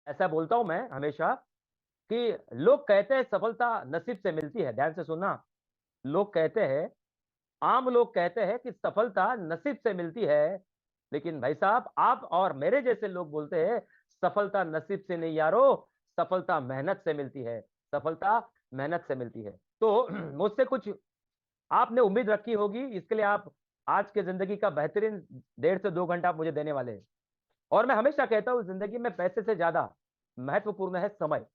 ऐसा बोलता हूँ मैं हमेशा कि लोग कहते हैं सफलता नसीब से मिलती है, ध्यान से सुनना। लोग कहते हैं, आम लोग कहते हैं कि सफलता नसीब से मिलती है, लेकिन भाई साहब आप और मेरे जैसे लोग बोलते हैं, सफलता नसीब से नहीं यारो, सफलता मेहनत से मिलती है, सफलता मेहनत से मिलती है। तो मुझसे कुछ आपने उम्मीद रखी होगी, इसके लिए आप आज की ज़िंदगी का बेहतरीन 1.5 से 2 घंटा आप मुझे देने वाले हैं। और मैं हमेशा कहता हूँ ज़िंदगी में पैसे से ज़्यादा महत्वपूर्ण है समय।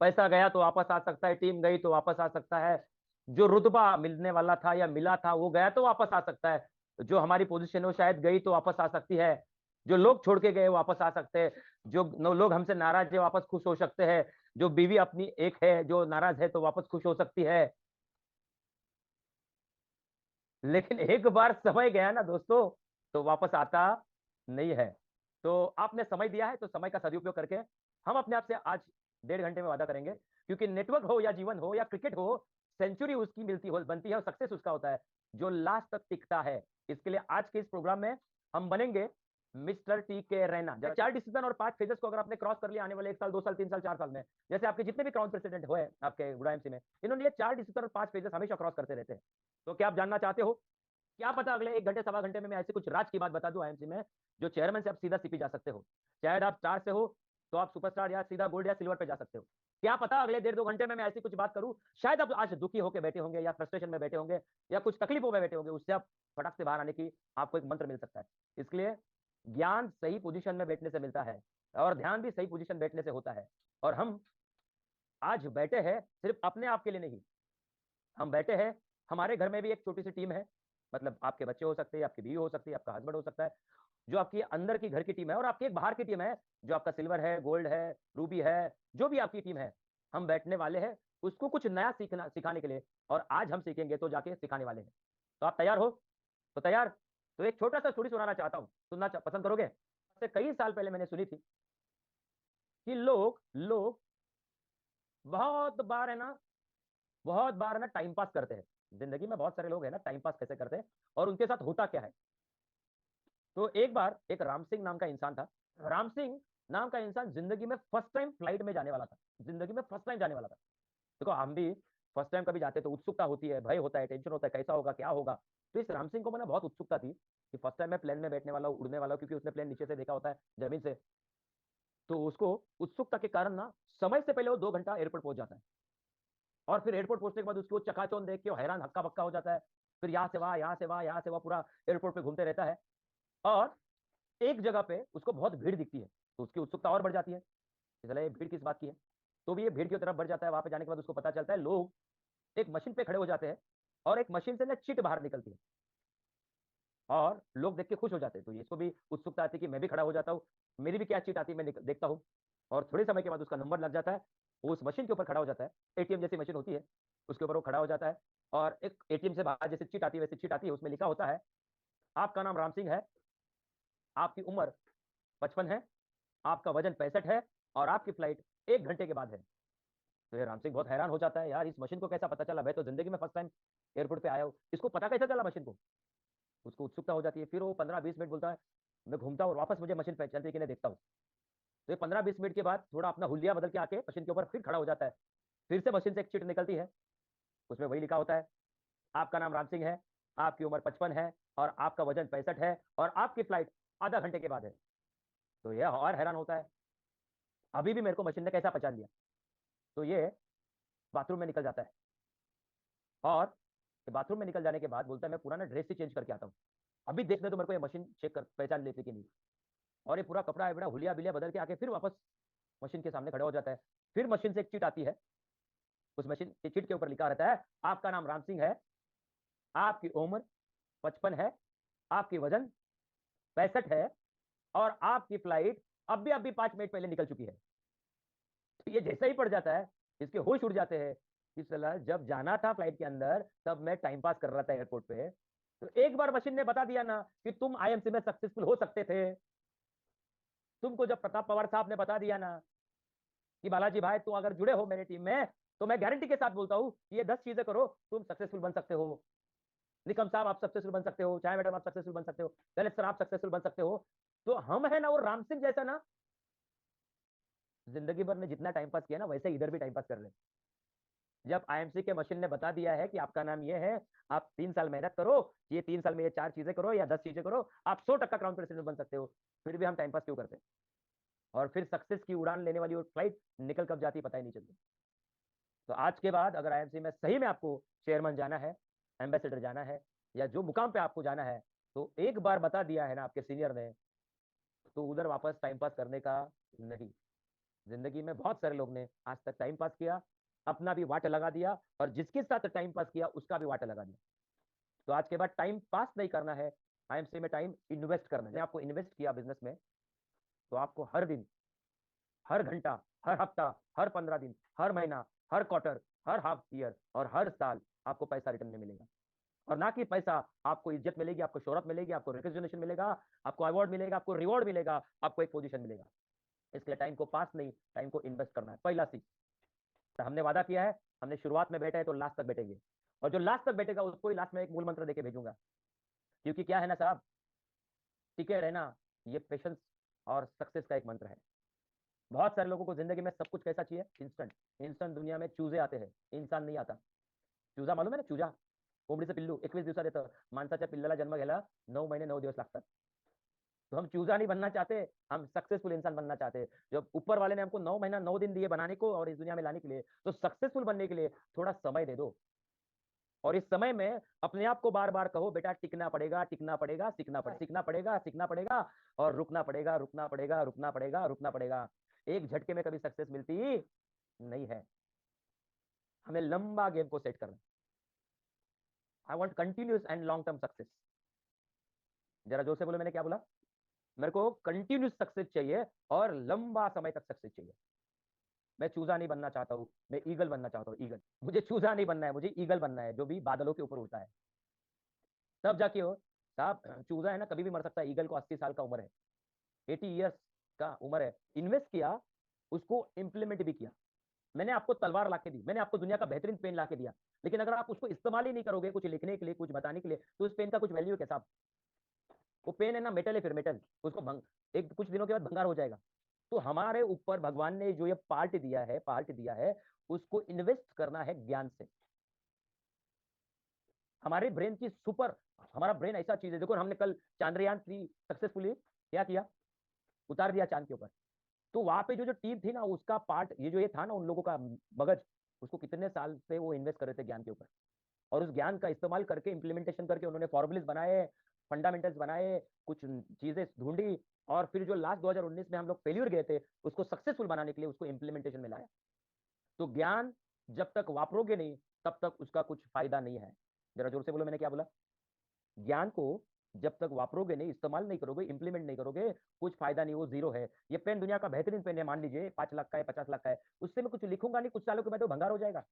पैसा गया तो वापस आ सकता है, टीम गई तो वापस आ सकता है, जो रुतबा मिलने वाला था या मिला था वो गया तो वापस आ सकता है, जो हमारी पोज़ीशन वो शायद गई तो वापस आ सकती है, जो लोग छोड़ के गए वापस आ सकते हैं, जो नो लोग हमसे नाराज़ है वापस खुश हो सकते हैं, जो बीवी अपनी एक है जो नाराज़ है तो वापस खुश हो सकती है। लेकिन एक बार समय गया ना दोस्तों, तो वापस आता नहीं है। तो आपने समय दिया है, तो समय का सदुपयोग करके हम अपने आप से आज 1.5 घंटे में वादा करेंगे, क्योंकि नेटवर्क हो या जीवन हो या क्रिकेट हो, सेंचुरी उसकी मिलती हो बनती है और सक्सेस उसका होता है, जो लास्ट तक टिकता है। इसके लिए आज के इस प्रोग्राम में हम बनेंगे मिस्टर टी के रैना। जब 4 डिसीजन और 5 फेजेस को अगर आपने क्रॉस कर लिया आने वाले 1 साल, 2 साल, 3 साल, 4 साल में, जैसे आपके जितने भी क्राउन प्रेसिडेंट हुए आपके गुड़ा एमसी में, इन्होंने ये 4 डिसीजन और 5 फेजेस हमेशा क्रॉस करते रहते हैं। तो क्या आप जानना चाहते हो? क्या पता अगले 1 घंटे, सवा घंटे में मैं ऐसी कुछ राज की बात बता दूँ आईएमसी में, जो चेयरमैन से आप सीधा सीपी जा सकते हो। शायद आप स्टार से हो, तो आप सुपरस्टार या सीधा गोल्ड या सिल्वर पे जा सकते हो। क्या पता अगले 1.5-2 घंटे में मैं ऐसी कुछ बात करूँ, शायद आप आज दुखी होके बैठे होंगे या फ्रस्ट्रेशन में बैठे होंगे या कुछ तकलीफों में बैठे होंगे, उससे आप फटक से बाहर आने की आपको एक मंत्र मिल सकता है। इसलिए ज्ञान सही पोज़ीशन में बैठने से मिलता है और ध्यान भी सही पोज़ीशन बैठने से होता है। और हम आज बैठे हैं सिर्फ़ अपने आप के लिए नहीं, हम बैठे हैं, हमारे घर में भी एक छोटी-सी टीम है, मतलब आपके बच्चे हो सकते हैं, आपकी बीवी हो सकती है, आपका हस्बैंड हो सकता है, जो आपकी अंदर की घर की टीम है और आपकी एक बाहर की टीम है, जो आपका सिल्वर है, गोल्ड है, रूबी है, जो भी आपकी टीम है, हम बैठने वाले हैं, उसको कुछ नया सीखना सिखाने के लिए और आज हम सीखेंगे तो जाके सिखाने वाले हैं। तो आप तैयार हो? तो तैयार? तो एक छोटा-सा स्टोरी सुनाना चाहता हूँ, सुनना च पसंद करोगे? से कई साल पहले मैंने सुनी थी कि लोग लोग बहुत बार है ना बहुत बार ना टाइम पास करते हैं। ज़िंदगी में बहुत सारे लोग हैं ना टाइम पास कैसे करते हैं और उनके साथ होता क्या है? तो एक बार एक राम सिंह नाम का इंसान था। राम सिंह नाम का इंसान ज़िंदगी में फर्स्ट टाइम फ्लाइट में जाने वाला था। ज़िंदगी में फर्स्ट टाइम जाने वाला था। देखो हम भी फर्स्ट टाइम कभी जाते हैं तो उत्सुकता होती है, भय होता है, टेंशन होता है, कैसा होगा, क्या होगा? तो इस राम सिंह को ना बहुत उत्सुकता थी कि फर्स्ट टाइम मैं प्लेन में बैठने वाला हूँ, उड़ने वाला हूँ क्योंकि उसने प्लेन नीचे से देखा होता है, ज़मीन से। तो उसको उत्सुकता के कारण ना समय से पहले वो 2 घंटा एयरपोर्ट पहुँच जाता है। और फिर एयरपोर्ट पहुँचने के बाद उसको चकाचौंध देख के वो हैरान हक्का-बक्का हो जाता है। फिर यहाँ से वहाँ, यहाँ से वहाँ, यहाँ से वहाँ पूरा एयरपोर्ट पे घूमते रहता है और एक जगह पे उसको बहुत भीड़ दिखती है, तो उसकी उत्सुकता और बढ़ जाती है, कि साला ये भीड़ किस बात की है? तो भी ये भीड़ की तरफ बढ़ जाता है, वहाँ पे जाने के बाद उसको पता चलता है लोग एक मशीन पे खड़े हो जाते हैं और एक मशीन से ना चिट बाहर निकलती है और लोग देख के खुश हो जाते हैं। तो ये इसको भी उत्सुकता आती है कि मैं भी खड़ा हो जाता हूँ, मेरी भी क्या चिट आती है मैं देखता हूँ और थोड़े समय के बाद उसका नंबर लग जाता है, वो उस मशीन के ऊपर खड़ा हो जाता है, एटीएम जैसी मशीन होती है, उसके ऊपर वो खड़ा हो जाता है और एक एटीएम से बाहर जैसे चिट आती है वैसे चिट आती है, उसमें लिखा होता है, आपका नाम राम सिंह है, आपकी उम्र 55 है, आपका वज़न 65 है और आपकी फ्लाइट 1 घंटे के बाद है। तो ये राम सिंह बहुत हैरान हो जाता है, यार इस मशीन को कैसा पता चला? मैं तो ज़िंदगी में फर्स्ट टाइम एयरपोर्ट पे आया हूँ, इसको पता कैसे चला मशीन को? उसको उत्सुकता हो जाती है, फिर वो 15-20 मिनट बोलता है, मैं घूमता हूँ और वापस मुझे मशीन पे चलती है कि नहीं देखता हूँ। तो ये 15-20 मिनट के बाद थोड़ा अपना हुलिया बदल के आके मशीन के ऊपर फिर खड़ा हो जाता है। फिर से मशीन से एक चिट निकलती है, उसमें वही लिखा होता है, आपका नाम राम सिंह है, आपकी उम्र 55 है और आपका वज़न 65 है और आपकी फ्लाइट आधा घंटे के बाद है। तो ये और हैरान होता है, अभी भी मेरे को मशीन ने कैसा पहचान लिया? तो ये बाथरूम में निकल जाता है और बाथरूम में निकल जाने के बाद बोलता है मैं पुराना ड्रेस ही चेंज करके आता हूँ। अभी देखने दो मेरे को ये मशीन चेक कर पहचान लेती कि नहीं। और ये पूरा कपड़ा-वपड़ा हुलिया-बिलिया बदल के आके फिर वापस मशीन के सामने खड़ा हो जाता है। फिर मशीन से एक चिट आती है, उस मशीन की चिट के ऊपर लिखा रहता है, आपका नाम राम सिंह है, आपकी उम्र 55 है, आपकी वज़न 65 है और आपकी फ्लाइट अभी-अभी 5 मिनट पहले निकल चुकी है। तो ये जैसे ही पड़ जाता है, इसके होश उड़ जाते हैं कि साला जब जाना था फ्लाइट के अंदर, तब मैं टाइम पास कर रहा था एयरपोर्ट पे। तो एक बार मशीन ने बता दिया ना कि तुम आईएमसी में सक्सेसफुल हो सकते थे। तुमको जब प्रताप पवार साहब ने बता दिया ना कि बालाजी भाई तुम अगर जुड़े हो मेरी टीम में, तो मैं गारंटी के साथ बोलता हूँ, ये 10 चीज़ें करो, तुम सक्सेसफुल बन सकते हो। निकम साहब आप सक्सेसफुल बन सकते हो, चाहे मैडम आप सक्सेसफुल बन सकते हो, ललित सर आप सक्सेसफुल बन सकते हो। तो हम है ना वो राम सिंह जैसा ना जिंदगी भर में जितना टाइम पास किया ना वैसे इधर भी टाइम पास कर ले। जब आईएमसी के मशीन ने बता दिया है कि आपका नाम ये है, आप 3 साल मेहनत करो, ये 3 साल में ये 4 चीजें करो या 10 चीजें करो, आप 100% क्राउन प्रेसिडेंट बन सकते हो, फिर भी हम टाइम पास क्यों करते हैं? और फिर सक्सेस की उड़ान लेने वाली वो फ्लाइट निकल कब जाती पता ही नहीं चलती। तो आज के बाद अगर आईएमसी में सही में आपको चेयरमैन जाना है, एम्बेसडर जाना है, या जो मुकाम पे आपको जाना है, तो एक बार बता दिया है ना आपके सीनियर ने, तो उधर वापस टाइम पास करने का नहीं। जिंदगी में बहुत सारे लोग ने आज तक टाइम पास किया, अपना भी वाट लगा दिया, और जिसके साथ टाइम पास किया उसका भी वाट लगा दिया। तो आज के बाद टाइम पास नहीं करना है, आईएमसी में टाइम इन्वेस्ट करना है। आपको इन्वेस्ट किया बिजनेस में, तो आपको हर दिन, हर घंटा, हर हफ्ता, हर 15 दिन, हर महीना, हर क्वार्टर, हर हाफ ईयर और हर साल आपको पैसा रिटर्न में मिलेगा। और ना कि पैसा, आपको इज्जत मिलेगी, आपको शोहरत मिलेगी, आपको रिकग्निशन मिलेगा, आपको अवार्ड मिलेगा, आपको रिवॉर्ड मिलेगा, आपको एक पोजीशन मिलेगा। इसलिए टाइम को पास नहीं, टाइम को इन्वेस्ट करना है, पहला सीख। तो हमने वादा किया है, हमने शुरुआत में बैठे हैं तो लास्ट तक बैठेंगे, और जो लास्ट तक बैठेगा उसको ही लास्ट में एक मूल मंत्र देके भेजूंगा। क्योंकि क्या है ना साहब, टिके रहना, ये पेशेंस और सक्सेस का एक मंत्र है। बहुत सारे लोगों को जिंदगी में सब कुछ कैसा चाहिए? इंस्टेंट। इंस्टेंट दुनिया में चूजे आते हैं, इंसान नहीं आता। चूजा मालूम है ना? चूजा, कोंबडीचं पिल्लू 21 दिवसात येतं, माणसाच्या पिल्लाला जन्म घ्यायला 9 महिने 9 दिवस लागतात। तो हम चूजा नहीं बनना चाहते, हम सक्सेसफुल इंसान बनना चाहते हैं। जब ऊपर वाले ने हमको 9 महीना 9 दिन दिए बनाने को और इस दुनिया में लाने के लिए, तो सक्सेसफुल बनने के लिए थोड़ा समय दे दो। और इस समय में अपने आप को बार बार कहो, बेटा टिकना पड़ेगा, टिकना पड़ेगा, सीखना पड़ेगा, सीखना पड़ेगा, और रुकना पड़ेगा, रुकना पड़ेगा, रुकना पड़ेगा, रुकना पड़ेगा। एक झटके में कभी सक्सेस मिलती नहीं है। हमें लंबा गेम को सेट करना। I want continuous and long term success. जरा जोर से बोलो, मैंने क्या बोला? मेरे को कंटिन्यूस सक्सेस चाहिए और लंबा समय तक सक्सेस चाहिए। मैं चूजा नहीं बनना चाहता हूँ, मैं ईगल बनना चाहता हूँ। ईगल, मुझे चूजा नहीं बनना है, मुझे ईगल बनना है, जो भी बादलों के ऊपर उड़ता है। तब जाके हो साहब। चूजा है ना कभी भी मर सकता है, ईगल को 80 साल का उम्र है, 80 ईयर्स का उम्र है। इन्वेस्ट किया, उसको इंप्लीमेंट भी किया। मैंने आपको तलवार लाके दी, मैंने आपको दुनिया का बेहतरीन पेन लाके दिया, लेकिन अगर आप उसको इस्तेमाल ही नहीं करोगे कुछ लिखने के लिए, कुछ बताने के लिए, तो उस पेन का कुछ वैल्यू है क्या साहब? वो पेन है ना, मेटल है, फिर मेटल, उसको भंग, एक कुछ दिनों के बाद भंगार हो जाएगा। तो हमारे ऊपर भगवान ने जो ये पार्ट दिया है, उसको इन्वेस्ट करना है ज्ञान से। हमारे ब्रेन की सुपर, हमारा ब्रेन ऐसा चीज है। देखो हमने कल चांद्रयान 3 सक्सेसफुली क्या किया, उतार दिया चांद के ऊपर। तो वहां पे जो टीम थी ना, उसका पार्ट, ये जो ये था ना उन लोगों का मगज, उसको कितने साल से वो इन्वेस्ट कर रहे थे ज्ञान के ऊपर, और उस ज्ञान का इस्तेमाल करके, इंप्लीमेंटेशन करके, उन्होंने फॉर्मुलेस बनाए, फंडामेंटल्स बनाए, कुछ चीजें ढूंढी, और फिर जो लास्ट 2019 में हम लोग फेल्यूर गए थे, उसको सक्सेसफुल बनाने के लिए उसको इंप्लीमेंटेशन में लाया। तो ज्ञान जब तक वापरोगे नहीं, तब तक उसका कुछ फायदा नहीं है। जरा जोर से बोलो, मैंने क्या बोला? ज्ञान को जब तक वापरोगे नहीं, इस्तेमाल नहीं करोगे, इंप्लीमेंट नहीं करोगे, कुछ फायदा नहीं, वो जीरो है। ये पेन दुनिया का बेहतरीन पेन है, मान लीजिए 5 लाख का है, 50 लाख का है, उससे मैं कुछ लिखूंगा नहीं, कुछ सालों के बाद वो भंगार हो जाएगा।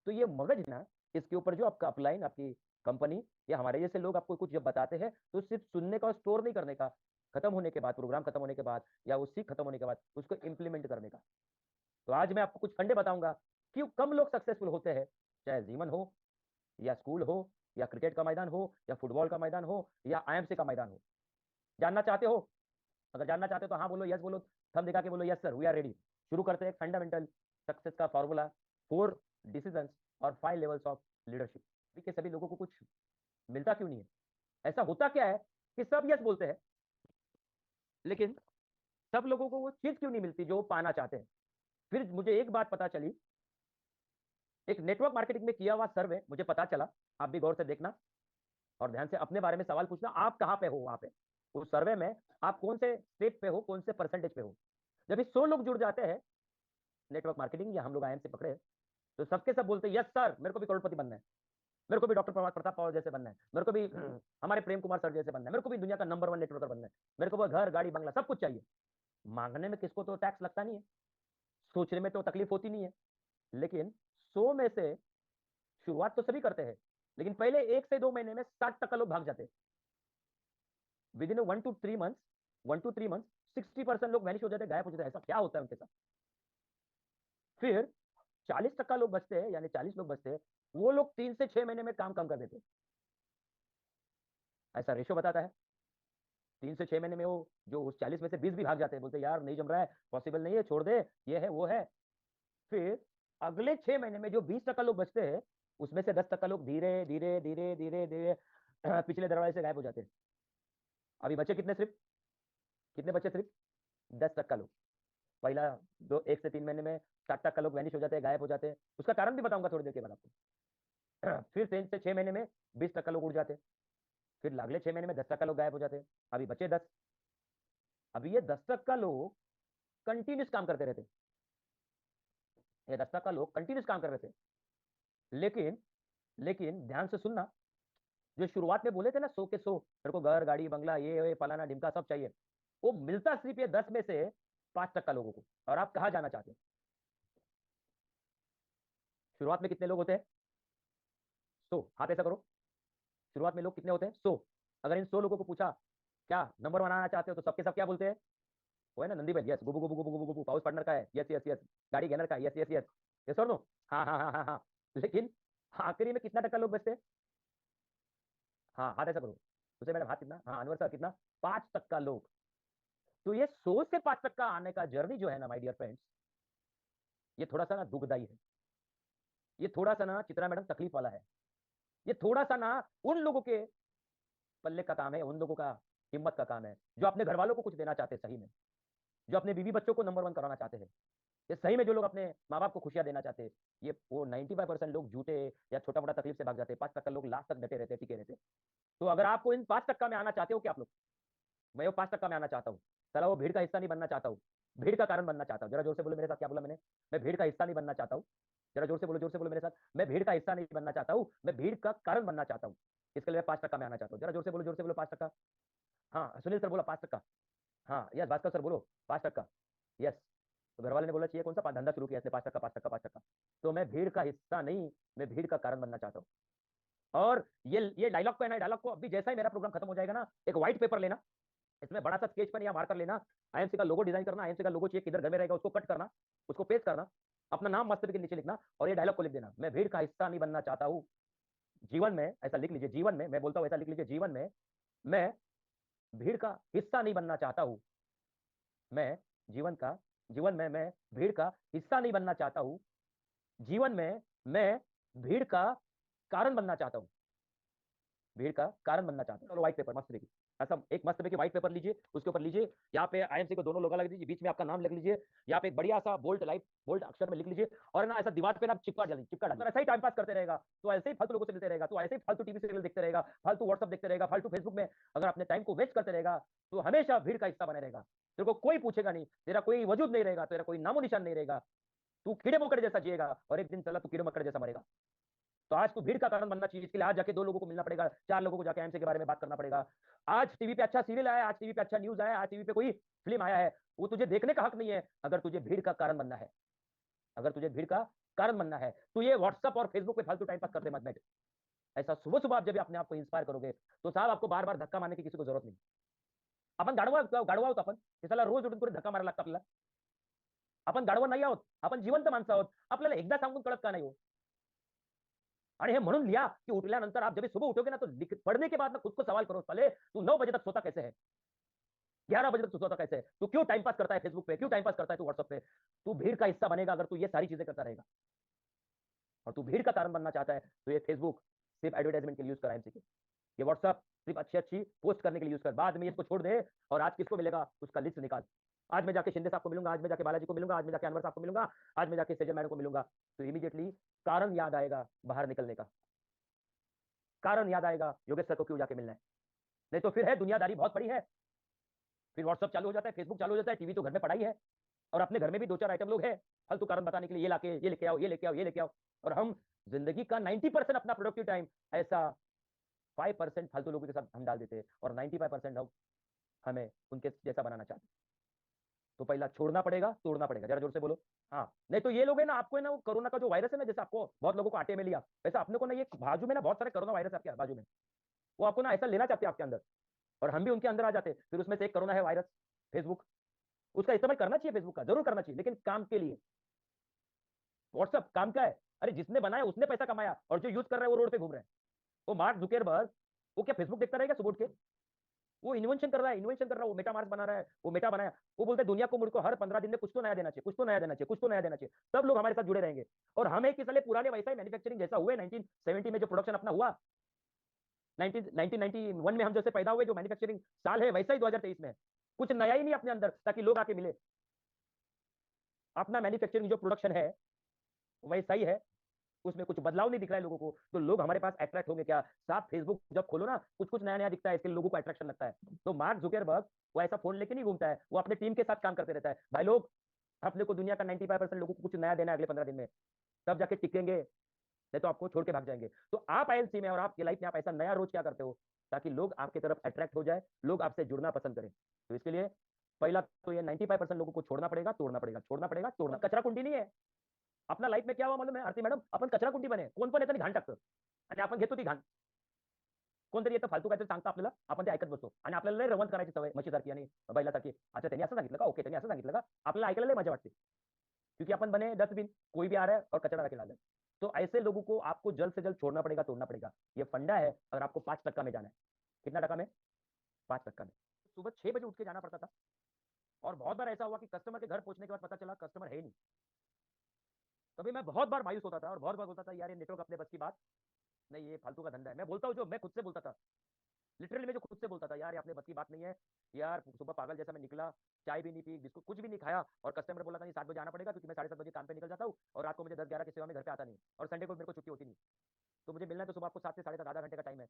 तो ये मगज ना, इसके ऊपर जो आपका अपलाइन, आपकी कंपनी या हमारे जैसे लोग आपको कुछ जब बताते हैं, तो सिर्फ सुनने का और स्टोर नहीं करने का, खत्म होने के बाद, प्रोग्राम खत्म होने के बाद या वो सीख खत्म होने के बाद उसको इंप्लीमेंट करने का। तो आज मैं आपको कुछ फंडे बताऊंगा, क्यों कम लोग सक्सेसफुल होते हैं, चाहे जीवन हो, या स्कूल हो, या क्रिकेट का मैदान हो, या फुटबॉल का मैदान हो, या आईएमसी का मैदान हो। जानना चाहते हो? अगर जानना चाहते हो तो हाँ बोलो, यस बोलो, थम दिखा के बोलो, yes sir we are ready. शुरू करते हैं फंडामेंटल सक्सेस का फॉर्मूला, 4 डिसीजंस और 5 लेवल्स ऑफ लीडरशिप। अभी के सभी लोगों को कुछ मिलता क्यों नहीं है? ऐसा होता क्या है कि सब यस बोलते हैं, लेकिन सब लोगों को वो चीज क्यों नहीं मिलती जो वो पाना चाहते हैं? फिर मुझे एक बात पता चली, एक नेटवर्क मार्केटिंग में किया हुआ सर्वे मुझे पता चला, आप भी गौर से देखना और ध्यान से अपने बारे में सवाल पूछना, आप कहाँ पे हो वहां पे, उस सर्वे में आप कौन से स्टेप पे हो, कौन से परसेंटेज पे हो। जब ये 100 लोग जुड़ जाते हैं नेटवर्क मार्केटिंग, या हम लोग आईएम से पकड़े, तो सबके सब बोलते हैं यस सर, मेरे को भी करोड़पति बनना है, मेरे को भी डॉक्टर प्रताप पवार जैसे बनना है, मेरे को भी हमारे प्रेम कुमार सर जैसे बनना है, मेरे को भी दुनिया का नंबर 1 नेटवर्कर बनना है, मेरे को घर गाड़ी बंगला सब कुछ चाहिए। मांगने में किसको तो टैक्स लगता नहीं है, सोचने में तो तकलीफ होती नहीं है, लेकिन 100 में से शुरुआत तो सभी करते हैं, लेकिन पहले 1 से 2 महीने में 60% लोग भाग जाते हैं। विद इन 1 to 3 months 60% लोग वैनिश हो जाते हैं, गायब हो जाते हैं। ऐसा क्या होता है उनके साथ? फिर 40% लोग बचते हैं, यानी 40 लोग बचते हैं, वो लोग 3 से 6 महीने में काम कम कर देते हैं। ऐसा रेशो बताता है। 3 से 6 महीने में वो जो उस 40 में से 20 भी भाग जाते हैं, बोलते हैं यार नहीं जम रहा है, पॉसिबल नहीं है, छोड़ दे, ये है, वो है। फिर अगले 6 महीने में जो 20% लोग बचते हैं, उसमें से 10% लोग धीरे, धीरे, धीरे, धीरे, धीरे पिछले दरवाजे से गायब हो जाते हैं। अभी बचे कितने सिर्फ? कितने बचे सिर्फ? 10% लोग। पहला 1 से 3 महीने में 60% लोग वैनिश हो जाते हैं, गायब हो जाते हैं। उसका कारण भी बताऊंगा थोड़ी देर के बाद आपको। फिर 3 से 6 महीने में 20% लोग उड़ जाते हैं। फिर अगले 6 महीने में 10% लोग गायब हो जाते हैं। अभी बचे 10। अभी ये 10% लोग कंटिन्यूस काम करते रहते हैं। ये 10% लोग कंटिन्यूस काम कर रहे थे। लेकिन लेकिन ध्यान से सुनना, जो शुरुआत में बोले थे ना 100 के 100, मेरे को घर, गाड़ी, बंगला, ये फलाना ढिमका सब चाहिए, वो मिलता सिर्फ ये 10 में से 5% लोगों को। और आप कहां जाना चाहते हैं? शुरुआत में कितने लोग होते हैं? 100। हाथ ऐसा करो। शुरुआत में लोग कितने होते हैं? 100। अगर इन 100 लोगों को पूछा क्या नंबर बनाना चाहते हो, तो सबके सब क्या बोलते हैं? वो है ना नंदी भाई, यस, गुबु गुबु गुबु गुबु गुबु, पाउस पार्टनर का है, यस यस यस, गाड़ी गेनर का है, यस यस यस, यस और नो, हाँ हाँ हाँ हाँ हाँ। लेकिन आखिरी में कितना टक्का लोग बचते हैं? हाँ, हाथ ऐसा करो। उसे मैडम हाथ कितना? हाँ, अनवर सर कितना? 5% लोग। तो ये 100 से 5% आने का जर्नी जो है ना माय डियर फ्रेंड्स, ये थोड़ा सा ना दुखदाई है। ये थोड़ा सा ना चित्रा मैडम तकलीफ वाला है। ये थोड़ा सा ना उन लोगों के पल्ले का काम है, उन लोगों का हिम्मत का काम है, जो अपने घर वालों को कुछ देना चाहते हैं सही में, जो अपने बीवी बच्चों को नंबर 1 कराना चाहते हैं, ये सही में जो लोग अपने माँ बाप को खुशियां देना चाहते हैं। ये वो 95% लोग झूठे या छोटा मोटा तकलीफ से भाग जाते हैं। 5% लोग लास्ट तक डटे रहते हैं, टिके रहते हैं। तो अगर आपको इन 5% में आना चाहते हो, क्या आप लोग? मैं वो 5% में आना चाहता हूँ। साला वो भीड़ का हिस्सा नहीं बनना चाहता हूँ, भीड़ का कारण बनना चाहता हूँ। जरा जोर से बोलो मेरे साथ, क्या बोला मैंने? मैं भीड़ का हिस्सा नहीं बनना चाहता हूँ। जरा जोर से बोलो मेरे साथ, मैं भीड़ का हिस्सा नहीं बनना चाहता हूँ, मैं भीड़ का कारण बनना चाहता हूँ। इसके लिए 5% में आना चाहता हूँ। जरा जोर से बोलो 5%। हाँ, सुनील सर बोला 5%। हाँ, यस, भास्कर सर बोलो 5%। यस। तो घर वाले ने बोला चाहिए कौन सा धंधा शुरू किया इसने? 5%, 5%, 5%। तो मैं भीड़ का हिस्सा नहीं, मैं भीड़ का कारण बनना चाहता हूँ। और ये डायलॉग पे ना, डायलॉग को अभी जैसा ही मेरा प्रोग्राम खत्म हो जाएगा ना, एक व्हाइट पेपर लेना, इसमें बड़ा सा स्केच पेन या मार्कर लेना, आईएमसी का लोगो डिजाइन करना, आईएमसी का लोगो चाहिए किधर घर में रहेगा उसको कट करना, उसको पेस्ट करना, अपना नाम मस्त के नीचे लिखना और ये डायलॉग को लिख देना, मैं भीड़ का हिस्सा नहीं बनना चाहता हूँ। जीवन में ऐसा लिख लीजिए, जीवन में मैं बोलता हूँ ऐसा लिख लीजिए, जीवन में मैं भीड़ का हिस्सा नहीं बनना चाहता हूँ। मैं जीवन में मैं भीड़ का हिस्सा नहीं बनना चाहता हूँ। जीवन में मैं भीड़ का कारण बनना चाहता हूँ। भीड़ का कारण बनना चाहते हैं। चलो व्हाइट पेपर मस्त देखिए, ऐसा एक मस्त देखिए व्हाइट पेपर लीजिए, उसके ऊपर लीजिए, यहाँ पे आईएमसी को दोनों लोगो लगा दीजिए, बीच में आपका नाम लिख लीजिए, यहाँ पे एक बढ़िया सा बोल्ड लाइट बोल्ड अक्षर में लिख लीजिए और ना ऐसा दीवार पे ना चिपका डालिए। ऐसा ही टाइम पास करते रहेगा तो ऐसे ही फालतू लोगों से मिलते रहेगा, तो ऐसे ही फालतू टीवी सीरियल देखते रहेगा, फालतू व्हाट्सअप देखते रहेगा, फालतू फेसबुक में अगर अपने टाइम को वेस्ट करते रहेगा, तो हमेशा भीड़ का हिस्सा बने रहेगा। तेरे को कोई पूछेगा नहीं, तेरा कोई वजूद नहीं रहेगा, तेरा कोई नामो निशान नहीं रहेगा। तू कीड़े मकोड़े जैसा जिएगा और एक दिन चला तू कीड़े मकोड़े जैसा मरेगा। तो आज तो भीड़ का कारण बनना चाहिए। इसके लिए आज जाके 2 लोगों को मिलना पड़ेगा, 4 लोगों को जाके एमसी के बारे में बात करना पड़ेगा। आज टीवी पे अच्छा सीरियल आया है, आज टीवी पे अच्छा न्यूज़ आया है, आज टीवी पे कोई फ़िल्म आया है, वो तुझे देखने का हक नहीं है अगर तुझे भीड़ का कारण बनना है। अगर तुझे भीड़ का कारण बनना है, तो ये व्हाट्सएप और फेसबुक पे फालतू टाइम पास करते मत बैठ। ऐसा सुबह-सुबह आप जब अपने आप को इंस्पायर करोगे, तो साहब आपको बार-बार धक्का मारने की किसी को जरूरत नहीं। आपण गाढवा आहोत आपण. हे त्याला रोज उठून धक्का मारायला लागतो आपल्याला. आपण गाढव नाही आहोत. आपण जिवंत माणसं आहोत. आपल्याला एकदा सांगून कळत का नाही हो? और ये म्हणून लिया कि उठल्यानंतर आप जब भी सुबह उठोगे ना तो पढ़ने के बाद ना खुद को सवाल करो, साले तू 9 बजे तक सोता कैसे है? 11 बजे तक तू सोता कैसे है? तू क्यों टाइम पास करता है फेसबुक पे? क्यों टाइम पास करता है तू व्हाट्सएप पे? तू भीड़ का हिस्सा बनेगा अगर तू ये सारी चीजें करता रहेगा। और तू भीड़ का कारण बनना चाहता है तो ये फेसबुक सिर्फ एडवर्टाइजमेंट के लिए यूज कर एमसी के। ये व्हाट्सएप सिर्फ अच्छी-अच्छी पोस्ट करने के लिए यूज कर। बाद में इसको छोड़ दे और आज किसको मिलेगा उसका लिस्ट निकाल। आज मैं जाके शिंदे साहब को मिलूंगा, आज मैं जाके बालाजी को मिलूंगा, आज मैं जाके अनवर साहब को मिलूंगा, आज मैं जाके सेजल मैडम को मिलूंगा। तो इमीडिएटली कारण याद आएगा बाहर निकलने का। कारण याद आएगा योगेश सर को क्यों जाके मिलना है। नहीं तो फिर है दुनियादारी बहुत बड़ी है। फिर व्हाट्सएप चालू हो जाता है, फेसबुक चालू हो जाता है, टीवी तो घर में पड़ा ही है और अपने घर में भी 2-4 आइटम लोग हैं फालतू कारण बताने के लिए, ये लाके ये लेके आओ, ये लेके आओ, ये लेके आओ। और हम जिंदगी का 90% अपना प्रोडक्टिव टाइम ऐसा 5% फालतू लोगों के साथ हम डाल देते हैं और 95% हम हमें उनके जैसा बनाना चाहते हैं। तो पहला छोड़ना पड़ेगा, तोड़ना पड़ेगा। जरा जोर से बोलो। हाँ, नहीं तो ये लोग है ना, आपको है ना वो कोरोना का जो वायरस है ना, जैसे आपको बहुत लोगों को आटे में लिया, वैसे अपने को ना ये बाजू में ना बहुत सारे कोरोना वायरस आपके बाजू में, वो आपको ना ऐसा लेना चाहते हैं आपके अंदर और हम भी उनके अंदर आ जाते हैं। फिर उसमें से एक कोरोना है वायरस फेसबुक, उसका इस्तेमाल करना चाहिए, फेसबुक का जरूर करना चाहिए, लेकिन काम के लिए। व्हाट्सअप काम का है। अरे जिसने बनाया उसने पैसा कमाया और जो यूज कर रहा है वो रोड पे घूम रहे हैं। वो मार्क जुकेरबर्ग, वो क्या फेसबुक देखता रहेगा सुबह उठ के? वो इन्वेंशन कर रहा है, इन्वेंशन कर रहा है, वो मेटामार्स बना रहा है, वो मेटा बनाया। वो बोलते हैं दुनिया को मुझको हर 15 दिन में कुछ तो नया देना चाहिए, कुछ तो नया देना चाहिए, कुछ तो नया देना चाहिए। सब लोग हमारे साथ जुड़े रहेंगे। और हम एक ही साले पुराने वैसा ही मैन्युफैक्चरिंग जैसा हुए 1970 में जो प्रोडक्शन अपना हुआ, 1991 में हम जैसे पैदा हुए, जो मैन्युफैक्चरिंग साल है वैसा ही 2023 में है। कुछ नया ही नहीं अपने अंदर, ताकि लोग आके मिले। अपना मैन्युफैक्चरिंग जो प्रोडक्शन है वैसा ही है, उसमें कुछ बदलाव नहीं दिख रहा है लोगों को, तो लोग हमारे पास अट्रैक्ट होंगे क्या? साफ फेसबुक जब खोलो ना, कुछ कुछ नया नया दिखता है, इसके लिए लोगों को अट्रैक्शन लगता है। तो मार्क जुकरबर्ग वो ऐसा फोन लेके नहीं घूमता है, वो अपने टीम के साथ काम करते रहता है। भाई लोग, अपने को दुनिया का 95% लोगों को कुछ नया देना है अगले 15 दिन में, तब जाके टिकेंगे, नहीं तो आपको छोड़ के भाग जाएंगे। तो आप आईएलसी में और आपकी लाइफ में आप ऐसा नया रोज क्या करते हो, ताकि लोग आपकी तरफ अट्रैक्ट हो जाए, लोग आपसे जुड़ना पसंद करें। तो इसके लिए पहला तो ये 95% लोगों को छोड़ना पड़ेगा, तोड़ना पड़ेगा, छोड़ना पड़ेगा, तोड़ना। कचरा कुंडी नहीं है। आपल्या लाईफ में क्या हुआ मालूम आहे आरती मॅडम, आपण कचरा कुंडी बने, कोण पण येतं आणि घाण टाकतं आणि आपण घेतो ती घाण. कोणतरी येतं फालतू काहीतरी सांगतं आपल्याला, आपण ते ऐकत बसतो आणि आपल्याला लय रवंत करायची सवय म्हशीसारखी आणि बैलासारखी. अच्छा त्यांनी असं सांगितलं का, ओके त्यांनी असं सांगितलं का, आपल्याला ऐकायला लय मजा वाटते, क्योंकि अपन बने डस्टबिन, कोई भी आ रहा है और कचरा रखे डाल है। तो ऐसे लोगों को आपको जल्द से जल्द छोड़ना पड़ेगा, तोड़ना पड़ेगा। ये फंडा है, अगर आपको 5% में जाना है। कितना टका में? 5% में। सुबह 6 बजे उठ के जाना पड़ता था, और बहुत बार ऐसा हुआ कि कस्टमर के घर पहुंचने के बाद पता चला कस्टमर है ही नहीं। तभी मैं बहुत बार मायूस होता था और बहुत बार बोलता था यार ये नेटवर्क अपने बस की बात नहीं, ये फालतू का धंधा है। मैं बोलता हूँ जो मैं खुद से बोलता था, लिटरली मैं जो खुद से बोलता था, यार ये अपने बस की बात नहीं है। यार सुबह पागल जैसा मैं निकला, चाय भी नहीं पी, बिस्कुट कुछ भी नहीं खाया, और कस्टमर बोला था नहीं 7 बजे आना पड़ेगा, क्योंकि मैं 7:30 बजे काम पे निकल जाता हूँ और रात को मुझे 10-11 की सेवा में घर पे आता नहीं, और संडे को मेरे को छुट्टी होती नहीं। तो मुझे मिलना है तो सुबह आपको 7 से 7:30 आधा घंटे का टाइम है।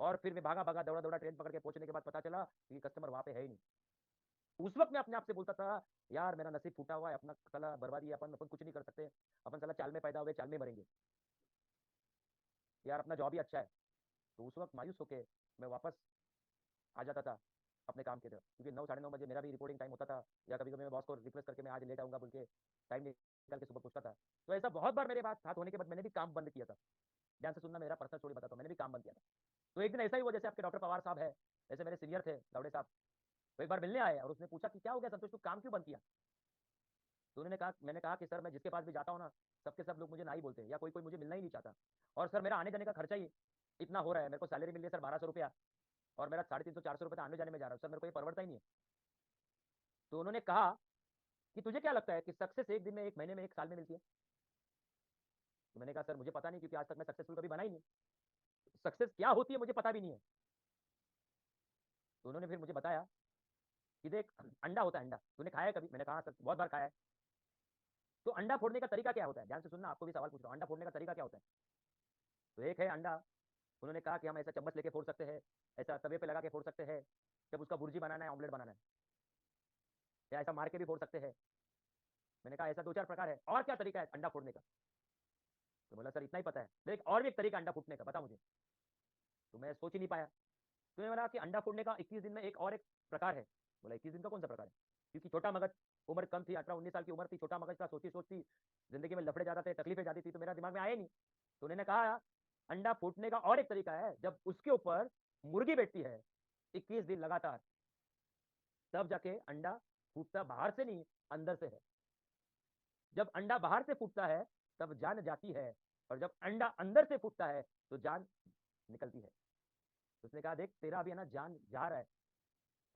और फिर मैं भागा भागा दौड़ा दौड़ा ट्रेन पकड़ के पहुंचने के बाद पता चला कि कस्टमर वहां पे है ही नहीं। उस वक्त मैं अपने आप से बोलता था, यार मेरा नसीब फूटा हुआ है, अपना साला बर्बादी है, अपन कुछ नहीं कर सकते, अपन साला चाल में पैदा हुए चाल में मरेंगे, यार अपना जॉब ही अच्छा है। तो उस वक्त मायूस होके मैं वापस आ जाता था अपने काम की तरफ, क्योंकि 9 साढ़े 9 बजे मेरा भी रिपोर्टिंग टाइम होता था, या कभी कभी मैं बॉस को रिक्वेस्ट करके मैं आज लेट आऊंगा बोल के टाइम निकाल के सुबह पूछता था। तो ऐसा बहुत बार मेरे बात साथ होने के बाद मैंने भी काम बंद किया था। ध्यान से सुनना, मेरा पर्सनल स्टोरी बताता हूँ, मैंने भी काम बंद किया था। तो एक दिन ऐसा ही हुआ, जैसे आपके डॉक्टर पवार साहब है, जैसे मेरे सीनियर थे गावड़े साहब, वो एक बार मिलने आए और उसने पूछा कि क्या हो गया संतोष, तू काम क्यों बंद किया? तो उन्होंने कहा, मैंने कहा कि सर मैं जिसके पास भी जाता हूँ ना, सबके सब लोग मुझे ना ही बोलते हैं, या कोई कोई मुझे मिलना ही नहीं चाहता, और सर मेरा आने जाने का खर्चा ही इतना हो रहा है, मेरे को सैलरी मिल रही है सर 1200 रुपया, और मेरा 350-400 रुपये आने जाने में जा रहा है सर, मेरे को ये परवड़ता ही नहीं है। तो उन्होंने कहा कि तुझे क्या लगता है कि सक्सेस एक दिन में, एक महीने में, एक साल में मिलती है? तो मैंने कहा सर मुझे पता नहीं, क्योंकि आज तक मैं सक्सेसफुल कभी बना ही नहीं, सक्सेस क्या होती है मुझे पता भी नहीं है। तो उन्होंने फिर मुझे बताया कि देख, अंडा होता है अंडा, तूने खाया है कभी? मैंने कहा सर बहुत बार खाया है। तो अंडा फोड़ने का तरीका क्या होता है? ध्यान से सुनना, आपको भी सवाल पूछ रहा हूँ, अंडा फोड़ने का तरीका क्या होता है? तो एक है अंडा, उन्होंने कहा कि हम ऐसा चम्मच लेके फोड़ सकते हैं, ऐसा तवे पे लगा के फोड़ सकते हैं, जब उसका भुर्जी बनाना है, ऑमलेट बनाना है, या ऐसा मार के भी फोड़ सकते हैं। मैंने कहा ऐसा 2-4 प्रकार है, और क्या तरीका है अंडा फोड़ने का? तो बोला सर इतना ही पता है। देख और भी एक तरीका अंडा फूटने का, बता मुझे। तो मैं सोच ही नहीं पाया। तो मैंने बोला कि अंडा फोड़ने का 21 दिन में एक और एक प्रकार है। बोला 21 दिन का कौन सा प्रकार है? क्योंकि छोटा मगज, उम्र कम थी, 18-19 साल की उम्र थी, छोटा मगज था, सोचती सोचती जिंदगी में लफड़े ज्यादा थे, तकलीफें ज्यादा थी, तो मेरा दिमाग में आया नहीं। तो उन्होंने कहा अंडा फूटने का और एक तरीका है, जब उसके ऊपर मुर्गी बैठती है 21 दिन लगातार, तब जाके अंडा फूटता, बाहर से नहीं, अंदर से है। जब अंडा बाहर से फूटता है तब जान जाती है, और जब अंडा अंदर से फूटता है तो जान निकलती है। तो उसने कहा देख तेरा अभी है ना जान जा रहा है,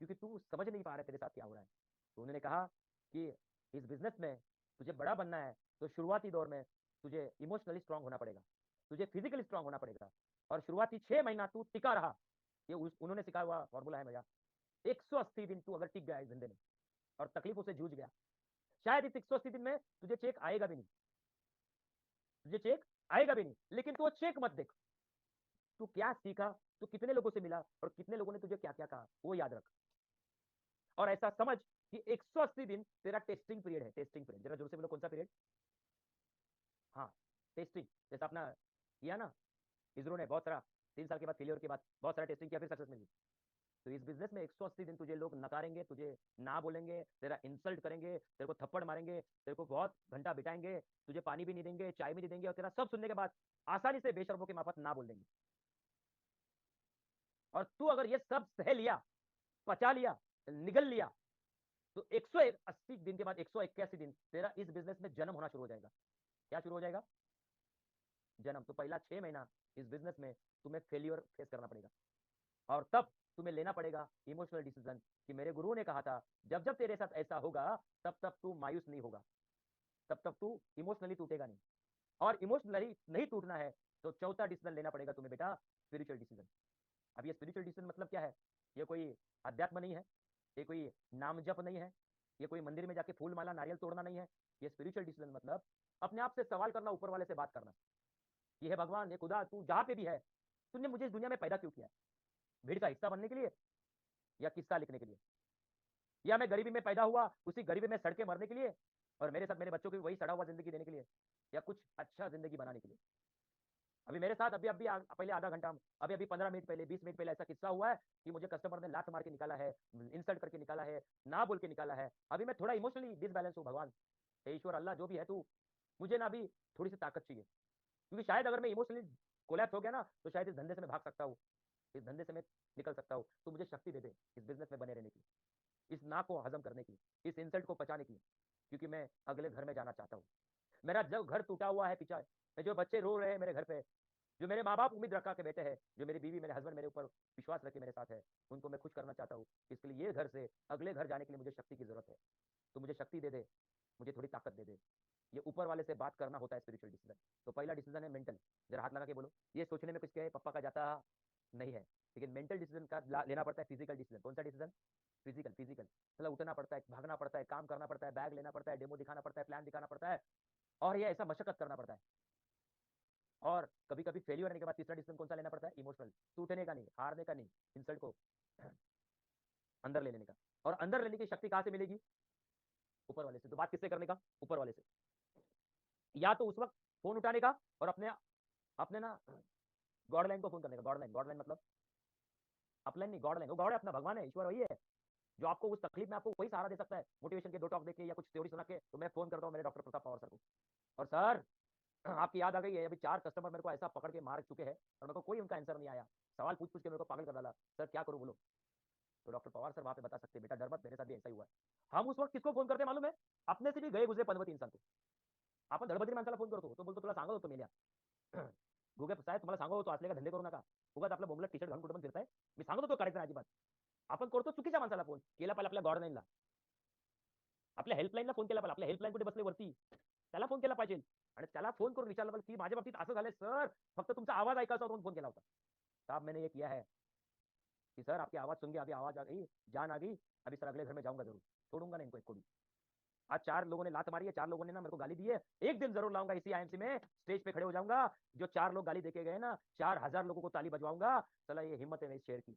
क्योंकि तू समझ नहीं पा रहा है तेरे साथ क्या हो रहा है। तो उन्होंने कहा कि इस बिजनेस में तुझे बड़ा बनना है, तो शुरुआती दौर में तुझे इमोशनली स्ट्रांग होना पड़ेगा, तुझे फिजिकली स्ट्रांग होना पड़ेगा, और शुरुआती 6 महीना तू टिका रहा, ये उन्होंने सिखाया हुआ फॉर्मूला है मेरा। 180 दिन तू अगर टिक गया इस धंधे में और तकलीफों से जूझ गया, शायद इस 180 दिन में तुझे चेक आएगा भी नहीं, तुझे चेक आएगा भी नहीं, लेकिन तू वो चेक मत देख, तू क्या सीखा, तू कितने लोगों से मिला, और कितने लोगों ने तुझे क्या क्या कहा, वो याद रख। और ऐसा समझ कि 180 दिन तेरा टेस्टिंग पीरियड है। टेस्टिंग पीरियड, जरा जोर से बोलो कौन सा पीरियड? हाँ, टेस्टिंग। जैसा अपना किया ना इसरो ने, बहुत सारा 3 साल के बाद फेलियर के बाद बहुत सारा टेस्टिंग किया, फिर सक्सेस मिली। तो इस बिजनेस में 180 दिन तुझे लोग नकारेंगे, तुझे ना बोलेंगे, तेरा इंसल्ट करेंगे, तेरे को थप्पड़ मारेंगे, तेरे को बहुत घंटा बिठाएंगे, तुझे पानी भी नहीं देंगे, चाय भी नहीं देंगे, और तेरा सब सुनने के बाद आसानी से बेशर्मों के माफत ना बोल देंगे। और तू अगर ये सब सह लिया, पचा लिया, निगल लिया, तो 180 दिन के बाद 181 दिन तेरा इस बिजनेस में जन्म होना शुरू हो जाएगा। क्या शुरू हो जाएगा? जन्म। तो पहला 6 महीना इस बिजनेस में तुम्हें फेलियर फेस करना पड़ेगा, और तब तुम्हें लेना पड़ेगा इमोशनल डिसीजन कि मेरे गुरु ने कहा था, जब-जब तेरे साथ ऐसा होगा, तब-तब तू मायूस नहीं होगा, तब-तब तू इमोशनली टूटेगा नहीं। और इमोशनली नहीं टूटना है, तो चौथा डिसीजन लेना पड़ेगा तुम्हें बेटा, स्पिरिचुअल डिसीजन। अब ये स्पिरिचुअल डिसीजन मतलब क्या है? ये कोई अध्यात्म नहीं है, ये कोई नाम जप नहीं है, ये कोई मंदिर में जाके फूल माला नारियल तोड़ना नहीं है। ये स्पिरिचुअल डिसीजन मतलब अपने आप से सवाल करना, ऊपर वाले से बात करना। ये है भगवान, ये खुदा, तू जहाँ पे भी है, तूने मुझे इस दुनिया में पैदा क्यों किया है? भीड़ का हिस्सा बनने के लिए या किस्सा लिखने के लिए? या मैं गरीबी में पैदा हुआ, उसी गरीबी में सड़ के मरने के लिए और मेरे साथ मेरे बच्चों को भी वही सड़ा हुआ ज़िंदगी देने के लिए या कुछ अच्छा ज़िंदगी बनाने के लिए? अभी मेरे साथ अभी-अभी पहले आधा घंटा, अभी-अभी 15 मिनट पहले, 20 मिनट पहले ऐसा किस्सा हुआ है कि मुझे कस्टमर ने लात मार के निकाला है, इंसल्ट करके निकाला है, ना बोल के निकाला है। अभी मैं थोड़ा इमोशनली डिसबैलेंस हूँ भगवान। हे ईश्वर अल्लाह जो भी है तू, मुझे ना अभी थोड़ी-सी ताकत चाहिए। क्योंकि शायद अगर मैं इमोशनली कोलैप्स हो गया ना, तो शायद इस धंधे से मैं भाग सकता हूँ, इस धंधे से मैं निकल सकता हूँ। तू मुझे शक्ति दे दे, इस बिज़नेस में बने रहने की, इस ना को हज़म करने की, इस इंसल्ट को पचाने की, क्योंकि मैं अगले घर में जाना चाहता हूँ। मेरा जो घर टूटा हुआ है पीछा, जो बच्चे रो रहे हैं मेरे घर पे, जो मेरे माँ-बाप उम्मीद रखा के बैठे हैं, जो मेरी बीवी, मेरे हस्बैंड मेरे ऊपर विश्वास रख के मेरे साथ है, उनको मैं खुश करना चाहता हूँ। इसके लिए ये घर से अगले घर जाने के लिए मुझे शक्ति की ज़रूरत है। तो मुझे शक्ति दे दे, मुझे थोड़ी ताकत दे दे। ये ऊपर वाले से बात करना होता है स्पिरिचुअल डिसीज़न। तो पहला डिसीज़न है मेंटल, ज़रा हाथ लगा के बोलो। ये सोचने में किसके पप्पा का जाता नहीं है, लेकिन मेंटल डिसीज़न का लेना पड़ता है फिज़िकल डिसीज़न। कौन-सा डिसीज़न? Physical, physical. मतलब उठना पड़ता है, भागना पड़ता है, काम करना पड़ता है, बैग लेना पड़ता है, डेमो दिखाना पड़ता है, प्लान दिखाना पड़ता है और ये ऐसा मशक्कत करना पड़ता है। और कभी-कभी फेल्योर होने के बाद तीसरा डिसीजन कौन-सा लेना पड़ता है? इमोशनल। टूटने का नहीं, हारने का नहीं, इंसल्ट को अंदर ले लेने का। और अंदर लेने की शक्ति कहाँ से मिलेगी? ऊपर वाले से। तो बात किससे करने का? ऊपर वाले से। या तो उस वक़्त फ़ोन उठाने का और अपने अपने ना गॉड लाइन को फ़ोन करने का। गॉड लाइन मतलब अपलाइन नहीं, गॉड लाइन। वो गॉड है अपना, भगवान है, ईश्वर वही है, जो आपको उस तकलीफ में आपको वही सहारा दे सकता है। मोटिवेशन के 2 टॉक देके या कुछ थ्योरी सुना के, तो मैं फ़ोन करता हूँ मेरे डॉक्टर प्रताप पवार सर को। और सर आपकी याद आ गई है, अभी 4 कस्टमर मेरे को ऐसा पकड़ के मार चुके हैं और मेरे को कोई उनका आंसर नहीं आया। सवाल पूछ-पूछ के मेरे को पागल कर डाला। सर क्या करूँ बोलो? तो डॉक्टर पवार सर वहाँ पे बता सकते हैं, बेटा डर मत, मेरे साथ भी ऐसा ही हुआ है। हम उस वक़्त किसको फ़ोन करते हैं मालूम है? अपने से भी गए गुजरे पनवती इंसान को. आपण धडपत्री माणसाला फोन करतो. तो बोलतो तुला सांगत होतो मेल्या. गुगे साहेब तुम्हाला सांगत होतो असले का धंदे करू नका. उगाच आपलं बोंबलत टी-शर्ट घालून कुठे पण फिरताय. मी सांगत होतो करायचं नाही अजिबात. आपण करतो चुकीच्या माणसाला फोन. केला पाहिजे आपल्या गॉडलाईनला. आपल्या हेल्पलाईनला फोन केला पाहिजे. आपल्या हेल्पलाईन कुठे बसले वरती. त्याला फोन केला पाहिजे. आणि त्याला फोन करून विचारलं पाहिजे की माझ्या बाबतीत असं झालंय सर, फक्त तुमचा आवाज ऐकायचा होता म्हणून फोन केला होता. साहब मैंने ये किया है कि सर आपकी आवाज सुन के अभी आवाज आ गई, जान आ गई, अभी सर अगले घर में जाऊंगा जरूर, छोड़ूंगा नहीं इनको एक को भी. आज 4 लोगों ने लात मारी है, 4 लोगों ने ना मेरे को गाली दी है. एक दिन जरूर लाऊंगा इसी आईएमसी में, स्टेज पे खड़े हो जाऊंगा, जो 4 लोग गाली देके गए ना, 4000 लोगों को ताली बजवाऊंगा. चला ये हिम्मत है मेरे शेर की.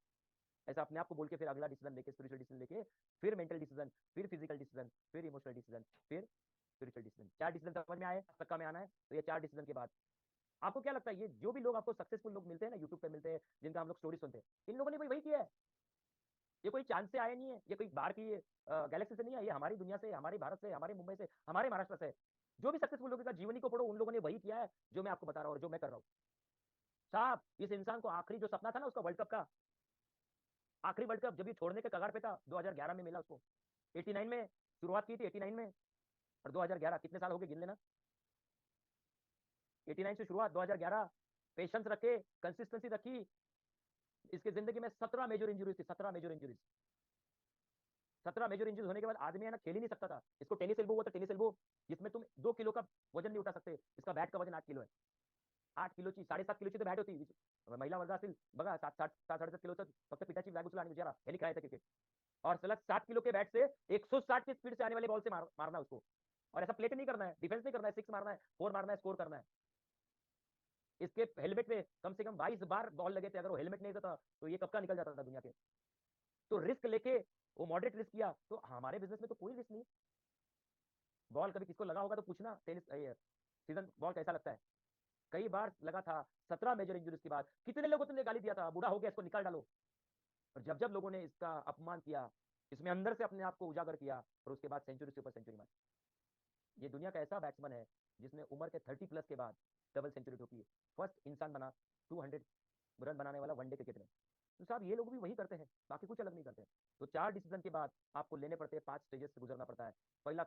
ऐसा अपने आप को बोल के फिर अगला डिसीजन लेके, स्पिरिचुअल डिसीजन लेके, फिर मेंटल डिसीजन, फिर फिजिकल डिसीजन, फिर इमोशनल डिसीजन, फिर स्पिरिचुअल डिसीजन. 4 डिसीजन समझ में आए, अब तक का में आना है. तो ये 4 डिसीजन के बाद आपको क्या लगता है, ये जो भी लोग आपको सक्सेसफुल लोग मिलते हैं ना, यूट्यूब पे मिलते हैं, जिनका हम लोग स्टोरी सुनते हैं, इन लोगों ने भी वही किया है. ये कोई चांद से आए नहीं है, ये कोई बाहर की गैलेक्सी से नहीं है, ये हमारी दुनिया से, हमारे भारत से, हमारे मुंबई से, हमारे महाराष्ट्र से. जो भी सक्सेसफुल लोगों का जीवनी को पढ़ो, उन लोगों ने वही किया है जो मैं आपको बता रहा हूँ और जो मैं कर रहा हूँ. साहब इस इंसान को आखिरी जो सपना था ना उसका, वर्ल्ड कप का आखिरी वर्ल्ड कप, जब ये छोड़ने के कगार पे था, 2011 में मिला उसको. 89 में शुरुआत की थी, 89 में, और 2011 कितने साल हो गए गिन लेना. 89 से शुरुआत, 2011 पेशेंस रखे, कंसिस्टेंसी रखी. इसकी जिंदगी में 17 मेजर इंजरीज थी, 17 मेजर इंजरीज. 17 मेजर इंजरीज होने के बाद आदमी है ना खेल ही नहीं सकता था. इसको टेनिस एल्बो हुआ था, टेनिस एल्बो, जिसमें तुम 2 किलो का वजन नहीं उठा सकते. इसका बैट का वजन 8 किलो है. 8 किलोची, 7.5 किलोची तर बॅट होती. महिला वर्ग असेल बघा, 7-7 किलोचं फक्त पिठाची बॅग उचला आणि विचारा ह्यानी खेळायचं क्रिकेट. और सलग 7 किलो के बैट से 160 की स्पीड से आने वाले बॉल से मारना उसको. और ऐसा प्लेट नहीं करना है, डिफेंस नहीं करना है, 6 मारना है, 4 मारना है, स्कोर करना है. इसके हेलमेट में कम से कम 22 बार बॉल लगे थे. अगर वो हेलमेट नहीं था तो ये कब का निकल जाता था दुनिया के. तो रिस्क लेके वो मॉडरेट रिस्क किया. तो हमारे बिजनेस में तो कोई रिस्क नहीं. बॉल कभी किसको लगा होगा तो पूछना, टेनिस सीजन बॉल कैसा लगता है. कई बार लगा था. 17 मेजर इंजरीज के बाद कितने लोगों तुमने गाली दिया था, बूढ़ा हो गया इसको निकाल डालो. और जब जब लोगों ने इसका अपमान किया, इसमें अंदर से अपने आप को उजागर किया, और उसके बाद सेंचुरी से ऊपर सेंचुरी मारी. ये दुनिया का ऐसा बैट्समैन है जिसने उम्र के 30 प्लस के बाद डबल सेंचुरी ठोकी है. फर्स्ट इंसान बना 200 रन बनाने वाला वनडे क्रिकेट में. तो साहब ये लोग भी वही करते हैं, बाकी कुछ अलग नहीं करते. तो 4 डिसीजन के बाद आपको लेने पड़ते हैं, 5 स्टेजेस से गुजरना पड़ता है. पहला